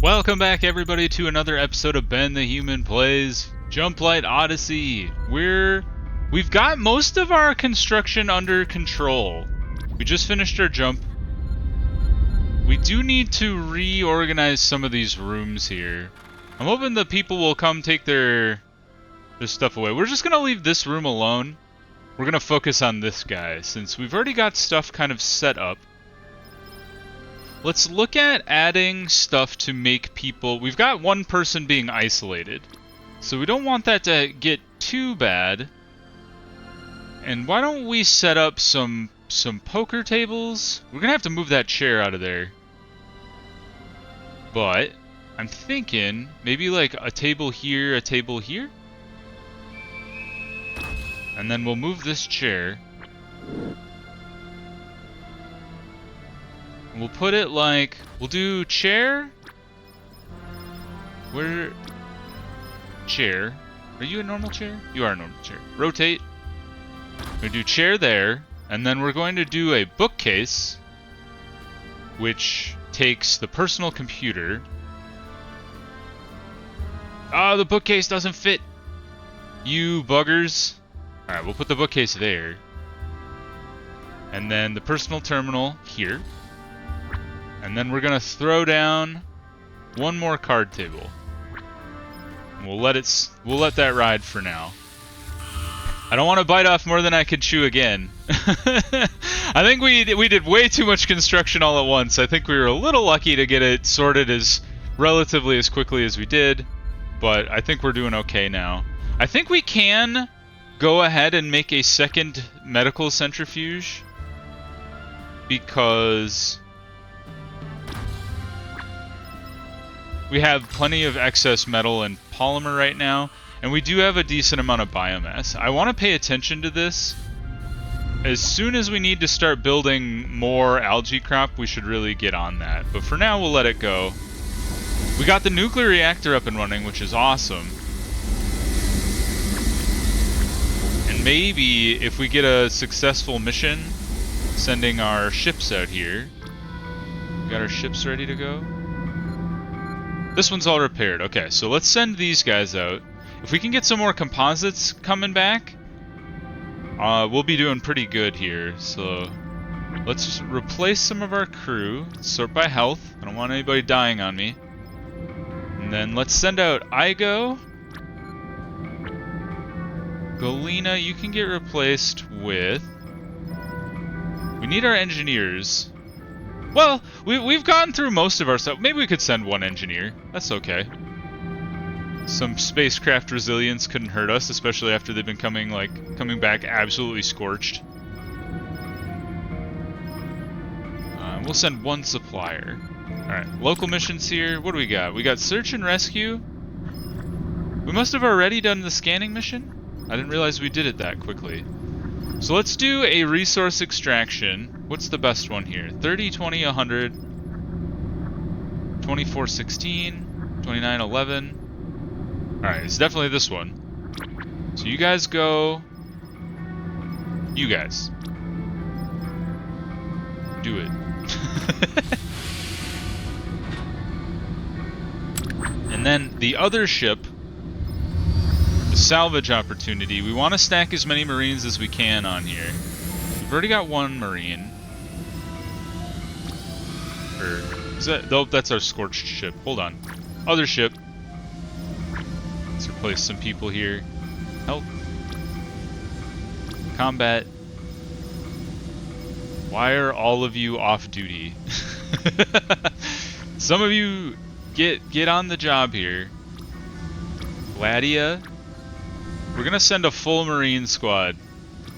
Welcome back, everybody, to another episode of Ben the Human Plays Jumplight Odyssey. We've got most of our construction under control. We just finished our jump. We do need to reorganize some of these rooms here. I'm hoping the people will come take their stuff away. We're just gonna leave this room alone. We're gonna focus on this guy, since we've already got stuff kind of set up. Let's look at adding stuff to make people... We've got one person being isolated, so we don't want that to get too bad. And why don't we set up some poker tables? We're gonna have to move that chair out of there. But I'm thinking maybe like a table here, a table here. And then we'll move this chair. We'll put it like, we'll do chair. Where? Chair. Are you a normal chair? You are a normal chair. Rotate. We're going to do chair there. And then we're going to do a bookcase, which takes the personal computer. Oh, the bookcase doesn't fit. You buggers. Alright, we'll put the bookcase there. And then the personal terminal here. And then we're gonna throw down one more card table. And we'll let that ride for now. I don't want to bite off more than I could chew again. I think we did way too much construction all at once. I think we were a little lucky to get it sorted as relatively as quickly as we did, but I think we're doing okay now. I think we can go ahead and make a second medical centrifuge, because we have plenty of excess metal and polymer right now, and we do have a decent amount of biomass. I want to pay attention to this. As soon as we need to start building more algae crop, we should really get on that. But for now, we'll let it go. We got the nuclear reactor up and running, which is awesome. And maybe if we get a successful mission, sending our ships out here. We got our ships ready to go. This one's all repaired. Okay, so let's send these guys out. If we can get some more composites coming back, we'll be doing pretty good here. So let's replace some of our crew. Sort by health. I don't want anybody dying on me. And then let's send out Igo. Galena, you can get replaced with... We need our engineers. Well, we've gone through most of our stuff. Maybe we could send one engineer. That's okay. Some spacecraft resilience couldn't hurt us, especially after they've been coming back absolutely scorched. We'll send one supplier. Alright, local missions here. What do we got? We got search and rescue. We must have already done the scanning mission? I didn't realize we did it that quickly. So let's do a resource extraction. What's the best one here? 30, 20, 100, 24, 16, 29, 11. Alright, it's definitely this one. So you guys go. You guys. Do it. And then the other ship, the salvage opportunity, we want to stack as many Marines as we can on here. We've already got one Marine. Or is that? Nope, that's our scorched ship. Hold on. Other ship. Let's replace some people here. Help. Combat. Why are all of you off duty? Some of you get on the job here. Gladia. We're gonna send a full Marine squad.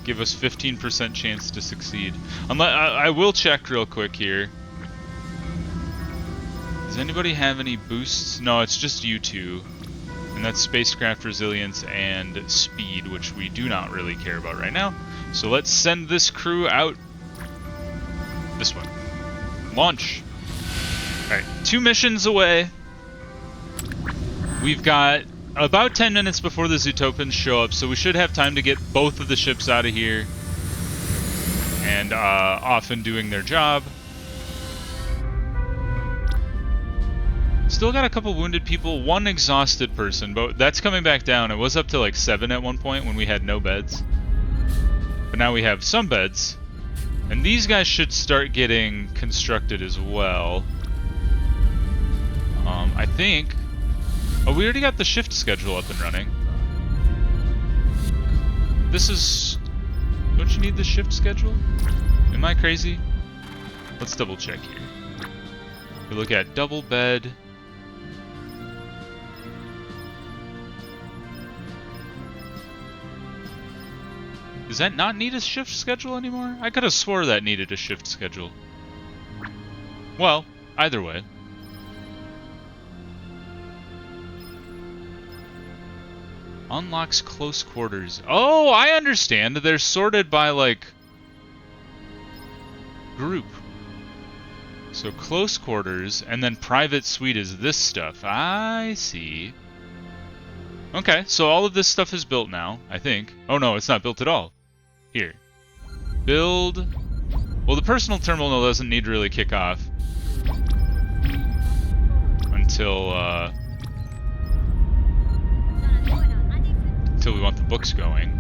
Give us 15% chance to succeed. I will check real quick here. Does anybody have any boosts? No, it's just you two. And that's spacecraft resilience and speed, which we do not really care about right now. So let's send this crew out. This one. Launch. Alright, 2 missions away. We've got about 10 minutes before the Zootopans show up, so we should have time to get both of the ships out of here and off and doing their job. Still got a couple wounded people, one exhausted person, but that's coming back down. It was up to like 7 at one point when we had no beds. But now we have some beds. And these guys should start getting constructed as well. I think... Oh, we already got the shift schedule up and running. This is... Don't you need the shift schedule? Am I crazy? Let's double check here. We look at double bed. Does that not need a shift schedule anymore? I could have swore that needed a shift schedule. Well, either way. Unlocks close quarters. Oh, I understand. They're sorted by, like, group. So close quarters, and then private suite is this stuff. I see. Okay, so all of this stuff is built now, I think. Oh no, it's not built at all. Here. Build. Well, the personal terminal doesn't need to really kick off until we want the books going.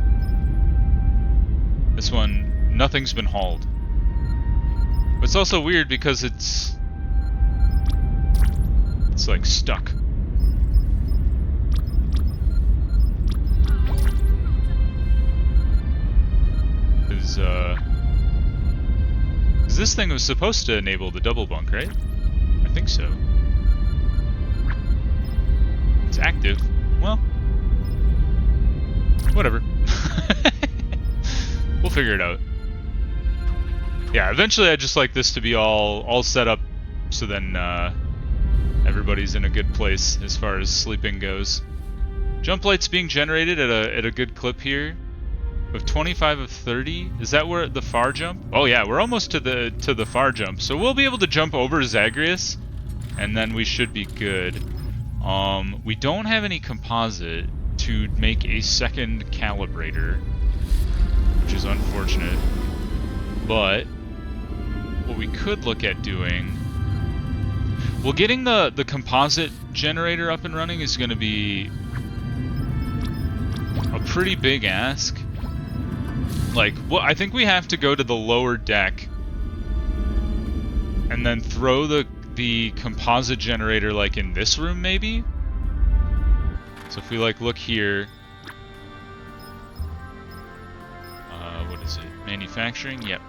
This one, nothing's been hauled. But it's also weird because it's like stuck. Because this thing was supposed to enable the double bunk, right? I think so. It's active. Well, whatever. We'll figure it out. Yeah, eventually I'd just like this to be all set up so then everybody's in a good place as far as sleeping goes. Jump light's being generated at a good clip here. With 25 of 30, is that where the far jump? Oh yeah, we're almost to the far jump. So we'll be able to jump over Zagreus, and then we should be good. We don't have any composite to make a second calibrator, which is unfortunate. But what we could look at doing, well, getting the composite generator up and running is going to be a pretty big ask. Like, well, I think we have to go to the lower deck and then throw the composite generator like in this room maybe. So if we like look here, what is it? Manufacturing? Yep.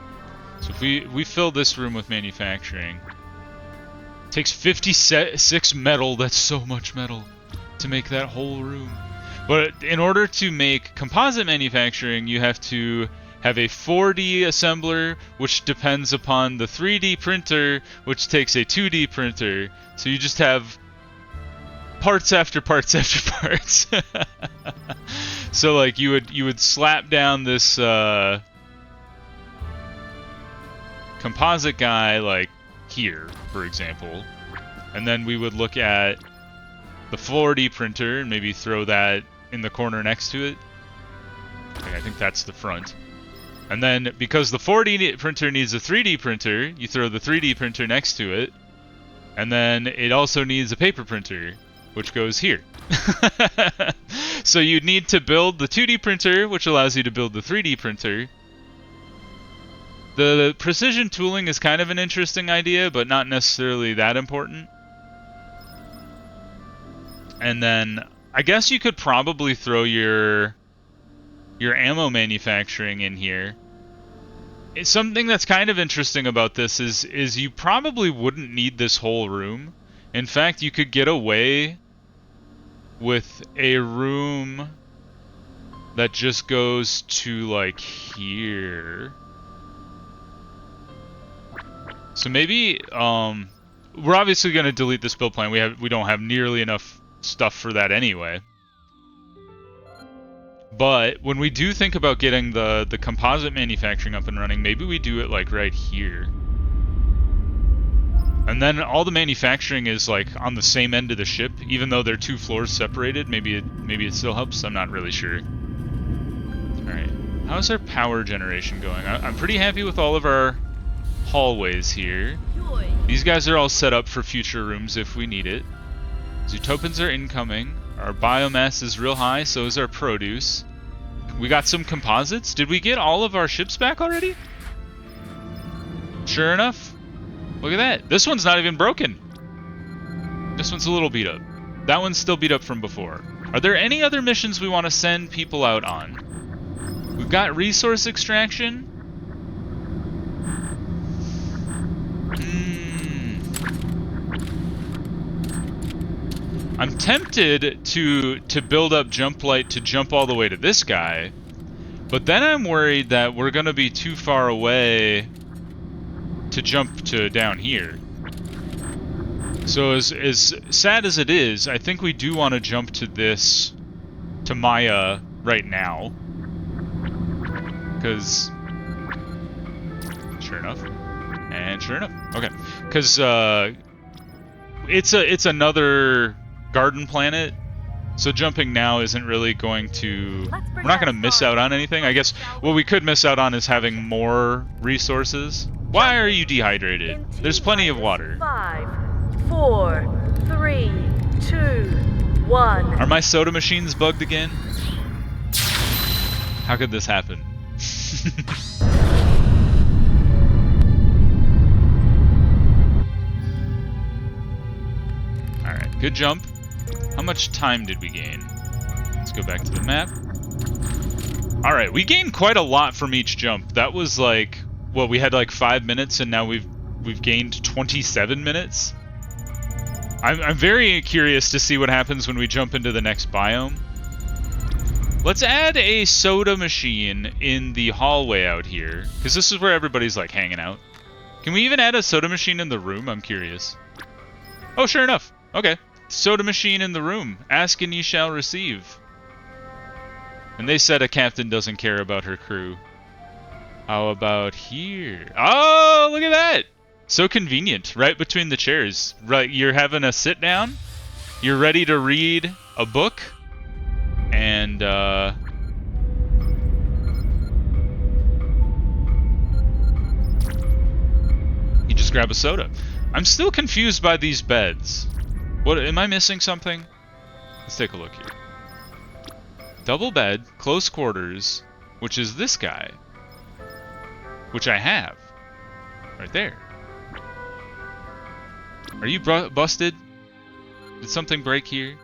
So if we fill this room with manufacturing, it takes 56 metal. That's so much metal to make that whole room. But in order to make composite manufacturing, you have to have a 4D assembler, which depends upon the 3D printer, which takes a 2D printer. So you just have parts after parts after parts. So like you would slap down this composite guy like here, for example, and then we would look at the 4D printer and maybe throw that in the corner next to it. Okay, I think that's the front. And then, because the 4D printer needs a 3D printer, you throw the 3D printer next to it. And then it also needs a paper printer, which goes here. So you'd need to build the 2D printer, which allows you to build the 3D printer. The precision tooling is kind of an interesting idea, but not necessarily that important. And then I guess you could probably throw your ammo manufacturing in here. It's something that's kind of interesting about this is you probably wouldn't need this whole room. In fact, you could get away with a room that just goes to like here. So maybe we're obviously going to delete this build plan. We don't have nearly enough stuff for that anyway. But when we do think about getting the composite manufacturing up and running, maybe we do it like right here. And then all the manufacturing is like on the same end of the ship, even though they're 2 floors separated. Maybe it still helps. I'm not really sure. All right, how's our power generation going? I'm pretty happy with all of our hallways here. These guys are all set up for future rooms if we need it. Zootopans are incoming. Our biomass is real high, so is our produce. We got some composites. Did we get all of our ships back already? Sure enough. Look at that. This one's not even broken. This one's a little beat up. That one's still beat up from before. Are there any other missions we want to send people out on? We've got resource extraction. I'm tempted to build up Jumplight to jump all the way to this guy, but then I'm worried that we're going to be too far away to jump to down here. So as sad as it is, I think we do want to jump to Maya right now. Because, sure enough, and sure enough, okay. Because it's another garden planet, so jumping now isn't really going to... We're not going to miss out on anything. I guess what we could miss out on is having more resources. Why are you dehydrated? There's plenty of water. 5, 4, 3, 2, 1. Are my soda machines bugged again? How could this happen? Alright, good jump. How much time did we gain? Let's go back to the map. Alright, we gained quite a lot from each jump. That was like, well, we had like 5 minutes and now we've gained 27 minutes. I'm very curious to see what happens when we jump into the next biome. Let's add a soda machine in the hallway out here, because this is where everybody's like hanging out. Can we even add a soda machine in the room? I'm curious. Oh, sure enough. Okay. Soda machine in the room. Ask and ye shall receive. And they said a captain doesn't care about her crew. How about here? Oh, look at that! So convenient, right between the chairs. Right, you're having a sit down. You're ready to read a book. And, you just grab a soda. I'm still confused by these beds. What, am I missing something? Let's take a look here. Double bed, close quarters, which is this guy. Which I have. Right there. Are you busted? Did something break here?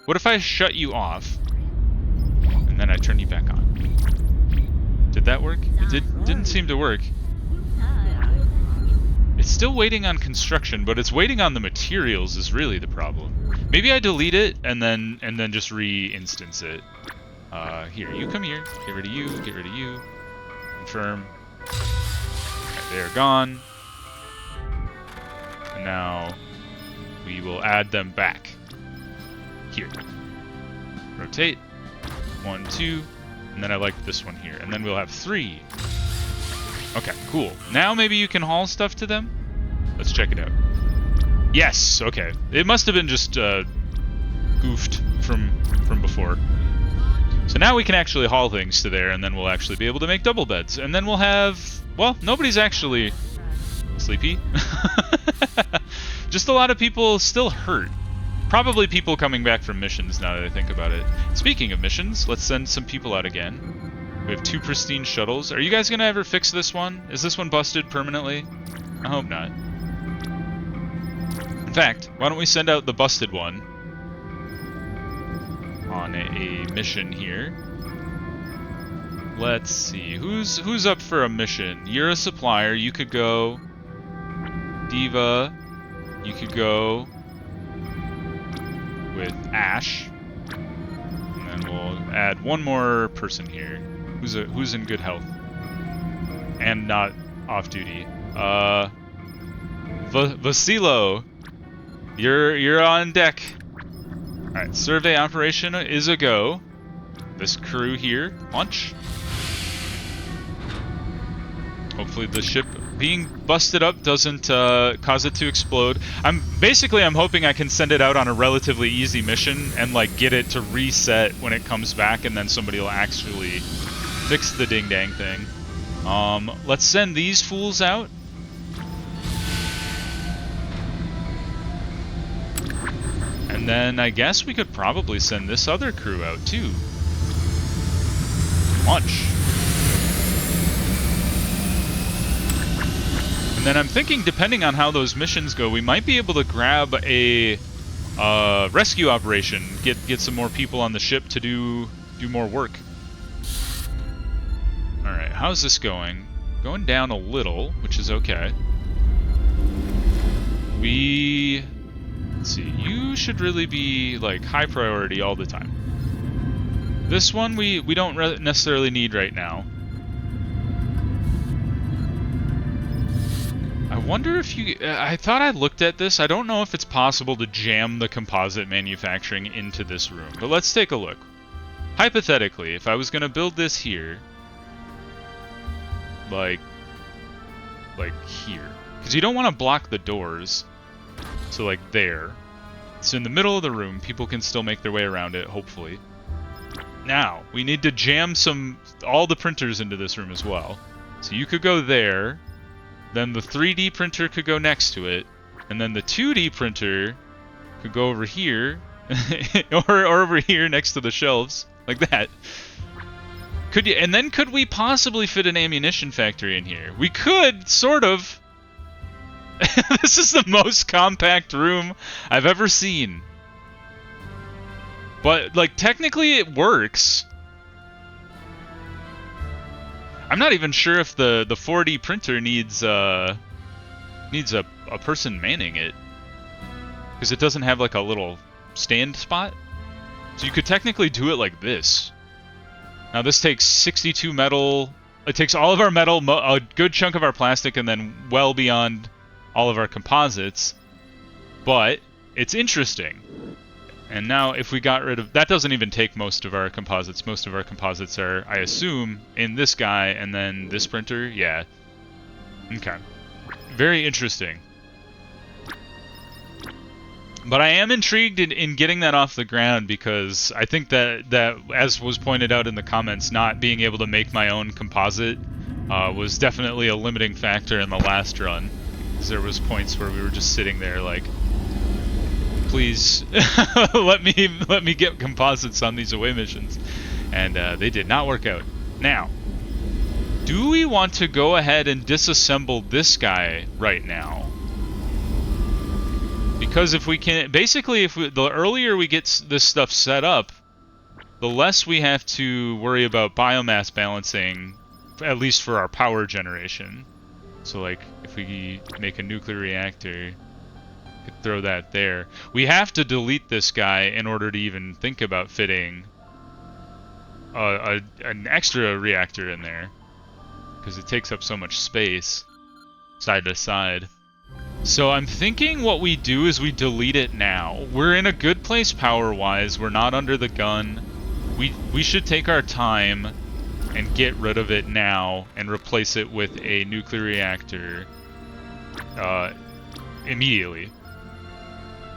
What if I shut you off? And then I turn you back on. Did that work? It didn't seem to work. It's still waiting on construction, but it's waiting on the materials is really the problem. Maybe I delete it and then just re-instance it. Here, you come here. Get rid of you, get rid of you. Confirm. Okay, they are gone. And now we will add them back. Here. Rotate. 1, 2, and then I like this one here. And then we'll have 3. Okay, cool. Now maybe you can haul stuff to them? Let's check it out. Yes, okay. It must have been just goofed from before. So now we can actually haul things to there, and then we'll actually be able to make double beds. And then we'll have... Well, nobody's actually sleepy. Just a lot of people still hurt. Probably people coming back from missions now that I think about it. Speaking of missions, let's send some people out again. We have 2 pristine shuttles. Are you guys gonna ever fix this one? Is this one busted permanently? I hope not. In fact, why don't we send out the busted one on a mission here. Let's see. Who's up for a mission? You're a supplier. You could go. Diva. You could go with Ash. And then we'll add one more person here. Who's in good health and not off duty. Vasilo, you're on deck. All right, survey operation is a go. This crew here, launch. Hopefully the ship being busted up doesn't cause it to explode. I'm hoping I can send it out on a relatively easy mission and like get it to reset when it comes back, and then somebody will actually fix the ding dang thing. Let's send these fools out. And then I guess we could probably send this other crew out too. Launch. And then I'm thinking, depending on how those missions go, we might be able to grab a rescue operation, get some more people on the ship to do more work. All right, how's this going? Going down a little, which is okay. Let's see, you should really be like high priority all the time. This one we don't necessarily need right now. I wonder if I thought I looked at this. I don't know if it's possible to jam the composite manufacturing into this room, but let's take a look. Hypothetically, if I was going to build this here, like here, because you don't want to block the doors, so like there. It's in the middle of the room. People can still make their way around it, hopefully. Now, we need to jam all the printers into this room as well. So you could go there, then the 3D printer could go next to it, and then the 2D printer could go over here, or over here next to the shelves, like that. And then could we possibly fit an ammunition factory in here? We could, sort of. This is the most compact room I've ever seen. But, like, technically it works. I'm not even sure if the 4D printer needs a person manning it. Because it doesn't have, like, a little stand spot. So you could technically do it like this. Now this takes 62 metal. It takes all of our metal, a good chunk of our plastic, and then well beyond all of our composites. But it's interesting. And now if we got rid of... That doesn't even take most of our composites. Most of our composites are, I assume, in this guy and then this printer. Yeah. Okay. Very interesting. But I am intrigued in getting that off the ground, because I think that, as was pointed out in the comments, not being able to make my own composite was definitely a limiting factor in the last run. Because there was points where we were just sitting there like, please let me get composites on these away missions, and they did not work out. Now, do we want to go ahead and disassemble this guy right now? Because if we can, basically, the earlier we get this stuff set up, the less we have to worry about biomass balancing, at least for our power generation. So, like, if we make a nuclear reactor, could throw that there. We have to delete this guy in order to even think about fitting an extra reactor in there, because it takes up so much space side to side. So I'm thinking what we do is we delete it now. We're in a good place power-wise. We're not under the gun. We should take our time and get rid of it now and replace it with a nuclear reactor immediately.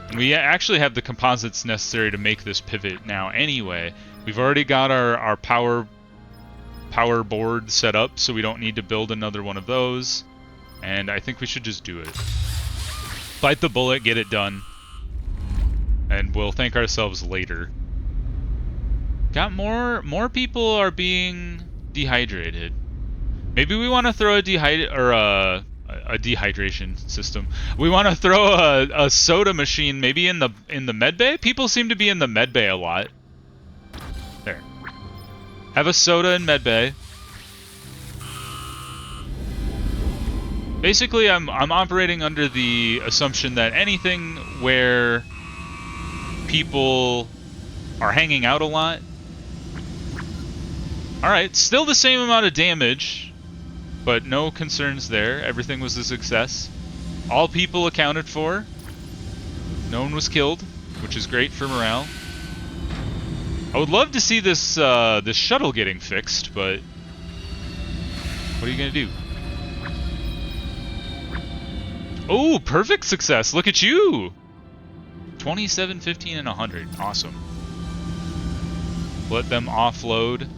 And we actually have the composites necessary to make this pivot now anyway. We've already got our power board set up, so we don't need to build another one of those. And I think we should just do it. Bite the bullet, get it done. And we'll thank ourselves later. Got more people are being dehydrated. Maybe we want to throw a dehydration system. We want to throw a soda machine maybe in the med bay? People seem to be in the med bay a lot. There. Have a soda in med bay. Basically, I'm operating under the assumption that anything where people are hanging out a lot. Alright, still the same amount of damage, but no concerns there. Everything was a success. All people accounted for. No one was killed, which is great for morale. I would love to see this this shuttle getting fixed, but what are you gonna do? Oh, perfect success! Look at you! 27, 15, and 100. Awesome. Let them offload.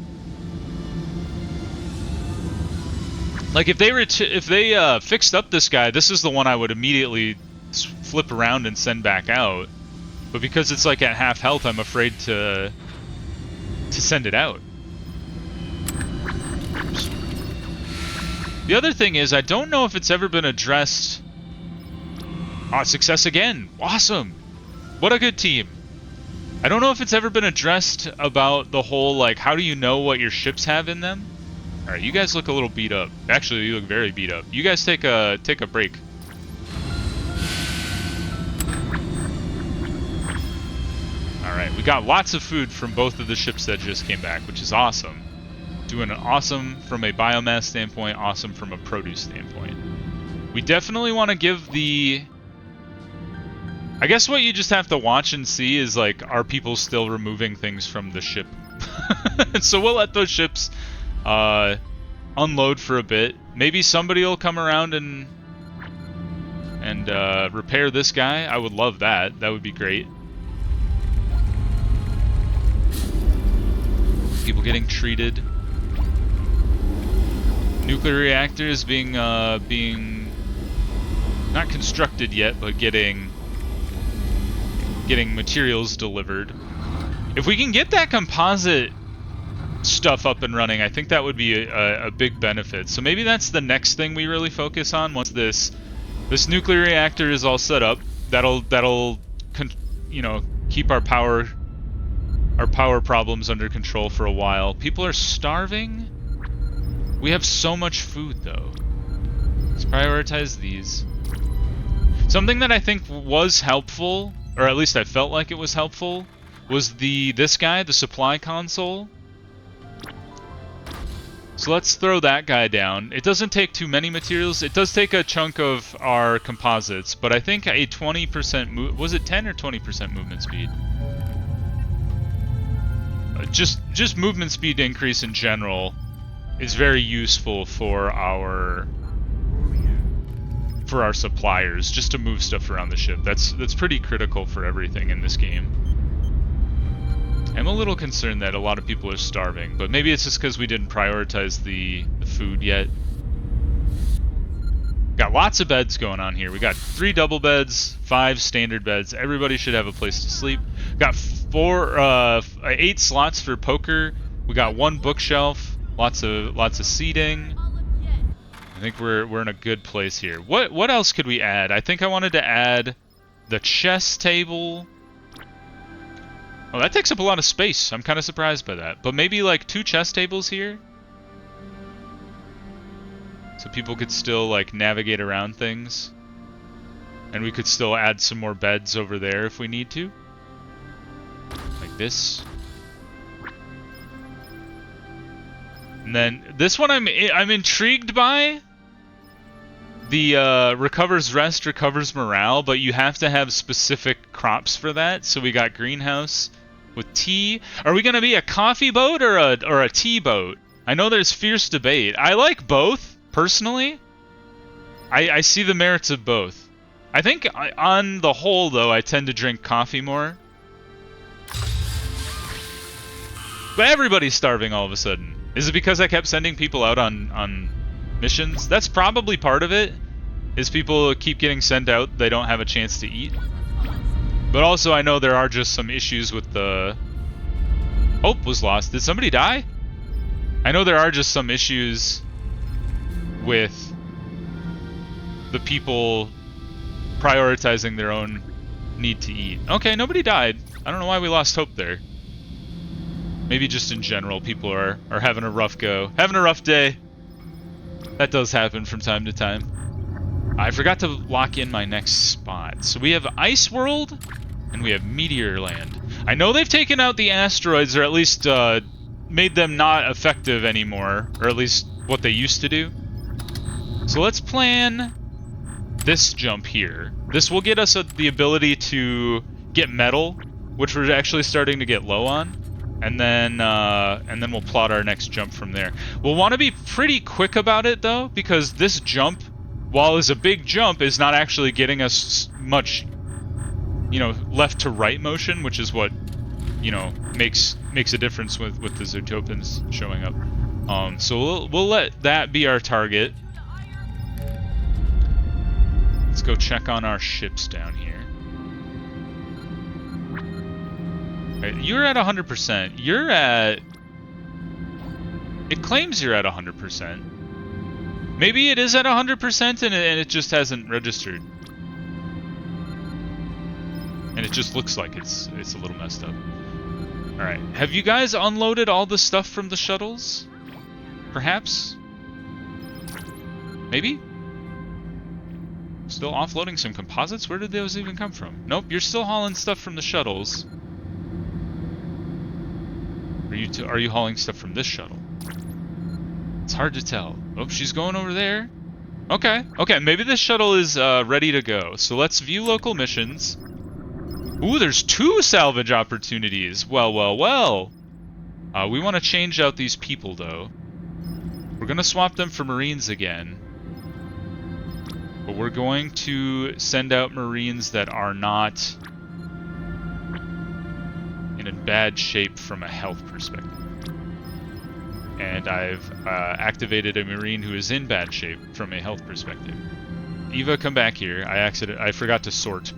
Like, if they fixed up this guy, this is the one I would immediately flip around and send back out. But because it's like at half health, I'm afraid to send it out. Oops. The other thing is, I don't know if it's ever been addressed. Ah, success again. Awesome. What a good team. I don't know if it's ever been addressed about the whole, like, how do you know what your ships have in them? Alright, you guys look a little beat up. Actually, you look very beat up. You guys take a break. Alright, we got lots of food from both of the ships that just came back, which is awesome. Doing an awesome from a biomass standpoint, awesome from a produce standpoint. We definitely want to give the... I guess what you just have to watch and see is, like, are people still removing things from the ship? So we'll let those ships unload for a bit. Maybe somebody will come around and repair this guy. I would love that. That would be great. People getting treated. Nuclear reactors being not constructed yet, but getting materials delivered. If we can get that composite stuff up and running, I think that would be a big benefit. So maybe that's the next thing we really focus on once this nuclear reactor is all set up. That'll you know, keep our power problems under control for a while. People are starving. We have so much food though. Let's prioritize these. Something that I think was helpful, or at least I felt like it was helpful, was this guy, the supply console. So let's throw that guy down. It doesn't take too many materials. It does take a chunk of our composites, but I think a 20% was it 10 or 20% movement speed? Just movement speed increase in general is very useful for our suppliers, just to move stuff around the ship. That's pretty critical for everything in this game. I'm a little concerned that a lot of people are starving, but maybe it's just because we didn't prioritize the food yet. Got lots of beds going on here. We got 3 double beds, 5 standard beds. Everybody should have a place to sleep. Got 8 slots for poker. We got 1 bookshelf. Lots of seating. I think we're in a good place here. What else could we add? I think I wanted to add the chess table. Oh, that takes up a lot of space. I'm kind of surprised by that. But maybe like 2 chess tables here, so people could still like navigate around things, and we could still add some more beds over there if we need to, like this. And then this one I'm intrigued by. The recovers rest, recovers morale, but you have to have specific crops for that. So we got greenhouse with tea. Are we gonna be a coffee boat or a tea boat? I know there's fierce debate. I like both personally. I see the merits of both. I think on the whole though, I tend to drink coffee more. But everybody's starving all of a sudden. Is it because I kept sending people out on missions? That's probably part of it, is people keep getting sent out, they don't have a chance to eat. But also I know there are just some issues with the... Hope was lost. Did somebody die? I know there are just some issues with the people prioritizing their own need to eat. Okay, nobody died. I don't know why we lost hope there. Maybe just in general, people are having a rough go. Having a rough day. That does happen from time to time. I forgot to lock in my next spot. So we have Ice World, and we have Meteor Land. I know they've taken out the asteroids, or at least made them not effective anymore, or at least what they used to do. So let's plan this jump here. This will get us the ability to get metal, which we're actually starting to get low on. And then we'll plot our next jump from there. We'll want to be pretty quick about it though, because this jump, while is a big jump, is not actually getting us much, you know, left to right motion, which is what, you know, makes a difference with the Zootopans showing up. So we'll let that be our target. Let's go check on our ships down here. Right, you're at 100%. You're at... It claims you're at 100%. Maybe it is at 100% and it just hasn't registered. And it just looks like it's a little messed up. Alright, have you guys unloaded all the stuff from the shuttles? Perhaps? Maybe? Still offloading some composites? Where did those even come from? Nope, you're still hauling stuff from the shuttles. Are you hauling stuff from this shuttle? It's hard to tell. Oh, she's going over there. Okay, maybe this shuttle is ready to go. So let's view local missions. Ooh, there's 2 salvage opportunities. Well. We want to change out these people, though. We're going to swap them for Marines again. But we're going to send out Marines that are not in bad shape from a health perspective. And I've activated a Marine who is in bad shape from a health perspective. Eva, come back here. I forgot to sort.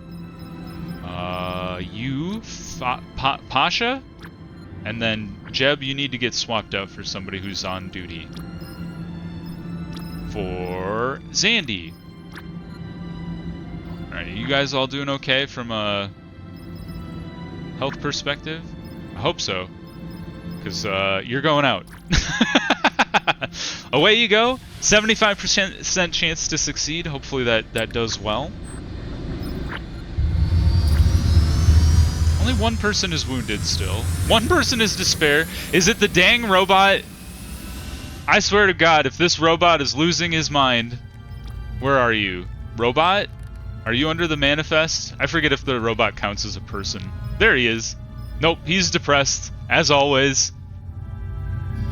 Pasha? And then Jeb, you need to get swapped out for somebody who's on duty. For Zandy. Alright, you guys all doing okay from a health perspective? I hope so. Because you're going out. Away you go. 75% chance to succeed. Hopefully that does well. Only one person is wounded still. One person is despair. Is it the dang robot? I swear to God, if this robot is losing his mind... Where are you? Robot? Are you under the manifest? I forget if the robot counts as a person. There he is. Nope, he's depressed. As always.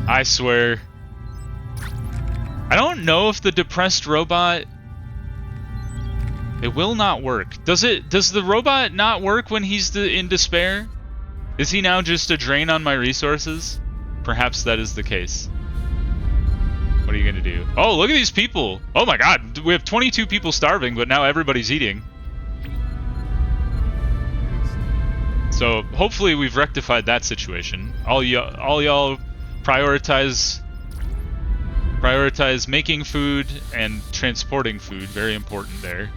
I swear. I don't know if the depressed robot... It will not work. Does the robot not work when he's in despair? Is he now just a drain on my resources? Perhaps that is the case. What are you gonna do? Oh, look at these people! Oh my God, we have 22 people starving, but now everybody's eating. So hopefully we've rectified that situation. All y'all prioritize making food and transporting food. Very important there.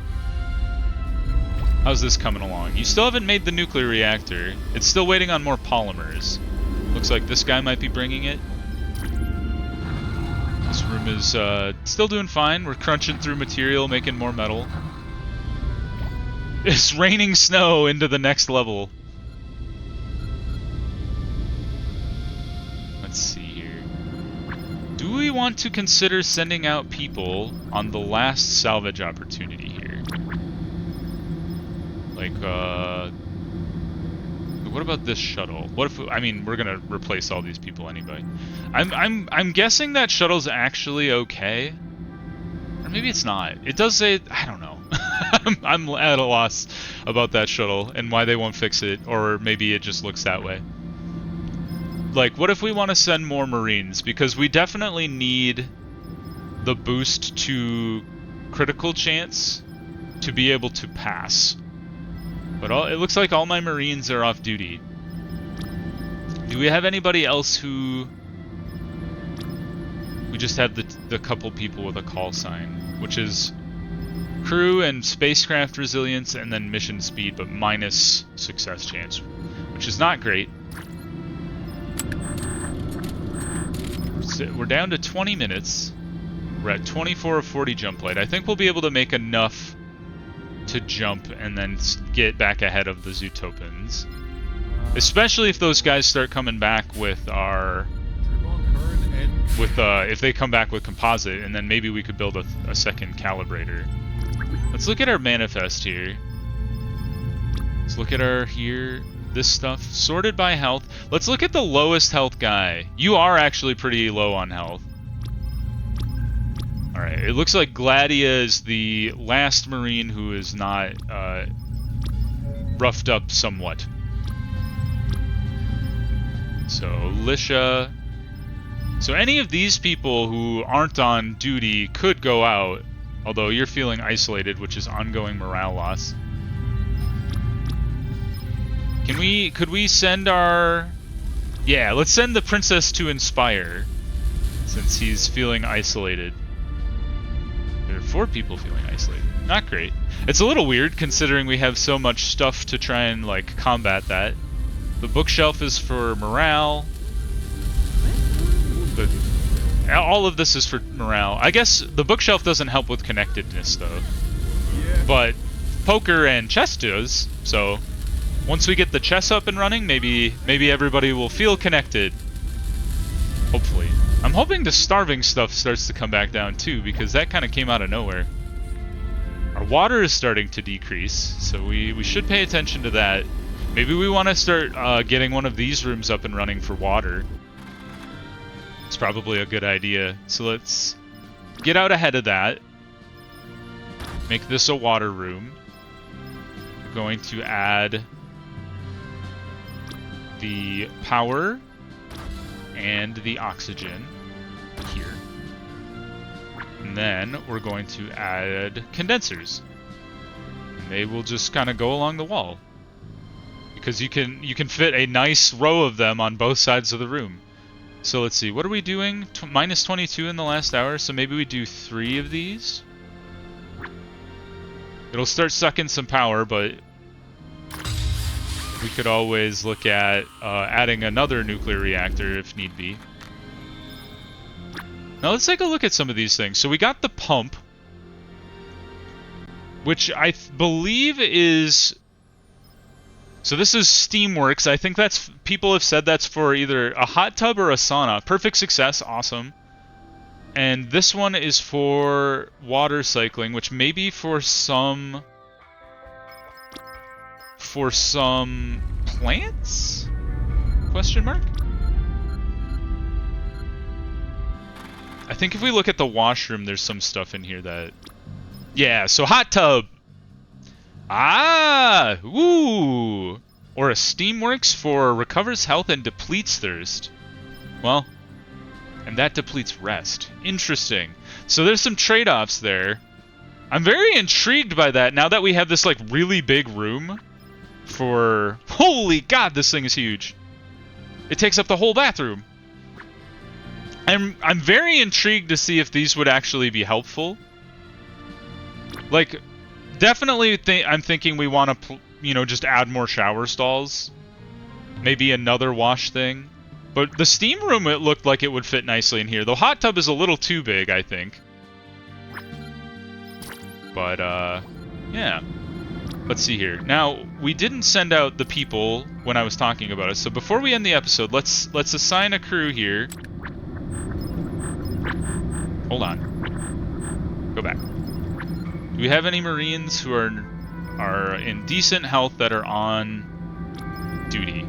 How's this coming along? You still haven't made the nuclear reactor. It's still waiting on more polymers. Looks like this guy might be bringing it. This room is still doing fine. We're crunching through material, making more metal. It's raining snow into the next level. Let's see here. Do we want to consider sending out people on the last salvage opportunity here? Like, what about this shuttle? What if, I mean, we're gonna replace all these people anyway. I'm guessing that shuttle's actually okay. Or maybe it's not. It does say, I don't know. I'm at a loss about that shuttle and why they won't fix it, or maybe it just looks that way. Like, what if we want to send more Marines? Because we definitely need the boost to critical chance to be able to pass. But it looks like all my Marines are off duty. Do we have anybody else who... We just have the couple people with a call sign, which is crew and spacecraft resilience and then mission speed, but minus success chance, which is not great. So we're down to 20 minutes. We're at 24 of 40 Jumplight. I think we'll be able to make enough to jump and then get back ahead of the Zootopans. Especially if those guys start coming back with our... if they come back with composite, and then maybe we could build a second calibrator. Let's look at our manifest here. Let's look at this stuff. Sorted by health. Let's look at the lowest health guy. You are actually pretty low on health. Alright, it looks like Gladia is the last Marine who is not roughed up somewhat. So, Lisha... So any of these people who aren't on duty could go out, although you're feeling isolated, which is ongoing morale loss. Could we send our... Yeah, let's send the princess to Inspire, since he's feeling isolated. There are 4 people feeling isolated. Not great. It's a little weird, considering we have so much stuff to try and, like, combat that. The bookshelf is for morale. All of this is for morale. I guess the bookshelf doesn't help with connectedness, though. But poker and chess does, so... Once we get the chess up and running, maybe everybody will feel connected. Hopefully. I'm hoping the starving stuff starts to come back down too, because that kind of came out of nowhere. Our water is starting to decrease, so we should pay attention to that. Maybe we want to start getting one of these rooms up and running for water. It's probably a good idea. So let's get out ahead of that. Make this a water room. We're going to add the power and the oxygen here. And then we're going to add condensers. And they will just kind of go along the wall. Because you can fit a nice row of them on both sides of the room. So let's see, what are we doing? Minus 22 in the last hour, so maybe we do 3 of these. It'll start sucking some power, but we could always look at adding another nuclear reactor if need be. Now let's take a look at some of these things. So we got the pump, which I believe is... So this is Steamworks. I think that's... People have said that's for either a hot tub or a sauna. Perfect success. Awesome. And this one is for water cycling, which may be for some... For some plants? Question mark? I think if we look at the washroom, there's some stuff in here that... Yeah, so hot tub! Ah! Ooh! Or a Steamworks for recovers health and depletes thirst. Well, and that depletes rest. Interesting. So there's some trade-offs there. I'm very intrigued by that now that we have this, like, really big room for... Holy God, this thing is huge! It takes up the whole bathroom. I'm very intrigued to see if these would actually be helpful. Like, definitely I'm thinking we want to, you know, just add more shower stalls. Maybe another wash thing. But the steam room, it looked like it would fit nicely in here. The hot tub is a little too big, I think. But, yeah. Let's see here. Now, we didn't send out the people when I was talking about it. So before we end the episode, let's assign a crew here. Hold on. Go back. Do we have any Marines who are in decent health that are on duty?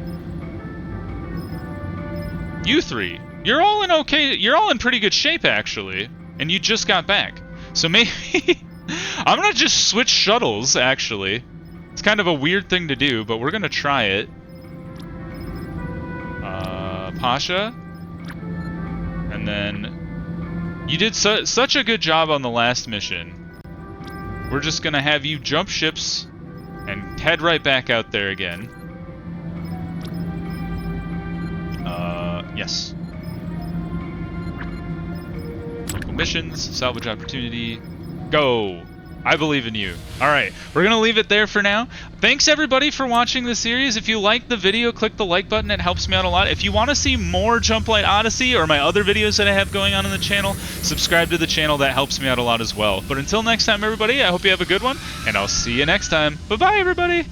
You 3. You're all in okay. You're all in pretty good shape, actually. And you just got back. So maybe... I'm gonna just switch shuttles, actually. It's kind of a weird thing to do, but we're gonna try it. Pasha. And then... You did such a good job on the last mission. We're just gonna have you jump ships and head right back out there again. Yes. Local missions, salvage opportunity. Go! I believe in you. Alright, we're gonna leave it there for now. Thanks everybody for watching the series. If you liked the video, click the like button. It helps me out a lot. If you want to see more Jumplight Odyssey or my other videos that I have going on the channel, subscribe to the channel. That helps me out a lot as well. But until next time, everybody, I hope you have a good one, and I'll see you next time. Bye-bye, everybody!